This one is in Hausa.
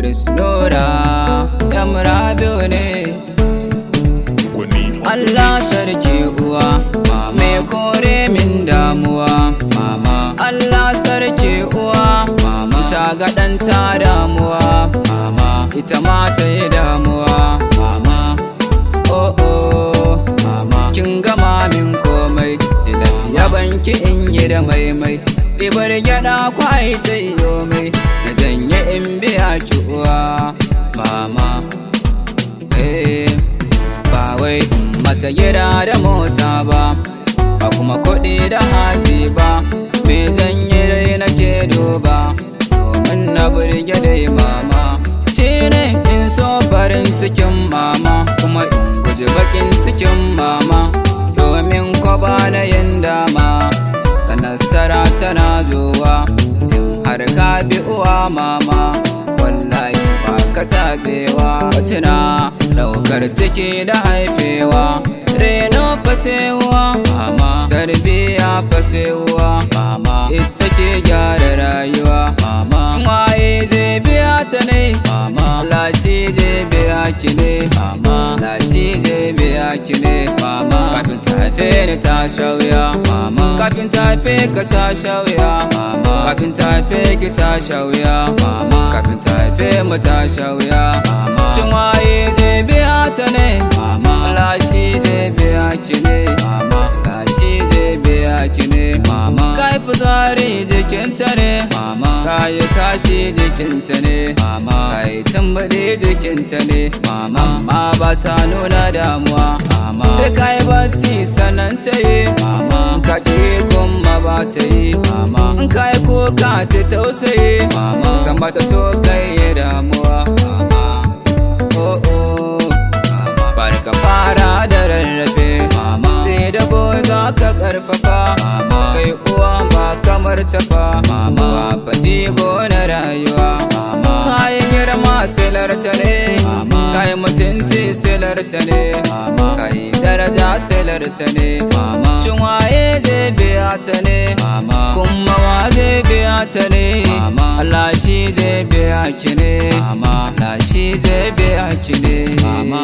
Nura yam Rabiu ne. Allah sarki uwa, me kore min damuwa. Mama Allah sarki uwa, mama ta ga ɗanta damuwa. Mama ita ma ta yi damuwa. Mama oh oh mama kin gama min komai, tilas yabanki in yi da maimai. Ɗibar gyaɗa kwai ta iyo mai, na zanye in biya ki uwa. Mama ba wai mata gida da mota ba, ba kuma kuɗi da haji ba. Me zan yi dai nake duba, domin na burge dai mama. Shi ne in so farin cikin mama, kuma in guji bakin cikin mama. Domin kwaba na yin dama, ta nasara tana zuwa. In har ka bi uwa mama, wallahi ba ka tabewa. Tuna ɗaukar ciki da haifewa, reno fasewa mama, tarbiya fasewa mama, ita ke gyara rayuwa mama. Waye zai biya ta ne mama, lashi zai biya ki ne mama, lashi zai biya ki ne mama. Kafin ta haife ni ta shauya mama, kafin ta haife ka ta shauya mama, kafin ta haife ki ta shauya mama, kafin ta haife mu ta shauya mama. Shin waye zai biya ta ne mama, lashi zai biya ki ne mama, lashi zai biya ki ne mama. Kai fitsari jikinta ne mama, kai kashi jikinta ne mama, kai tambaɗe jikinta ne mama. Amma ba ta nuna damuwa mama, sai kai bacci sanan ta yi mama, ka ƙi kuma ba ta yi mama. In kai kuka ta tausayi mama, san ba ta so kai damuwa mama. Oh oh mama, barka fara da rarrafe mama, sai da za ka karfafa mama. Kai uwa ba kamar tafa mama, ba fati na rayuwa mama. Kai girma silarta ne mama, kai mutunci silarta ne mama, kai daraja silarta ne mama. Shin waye zai biya ta ne mama, kuma wa zai biya ta ne mama. Allah shi zai biya ki ne mama, Allah shi zai biya ki ne mama.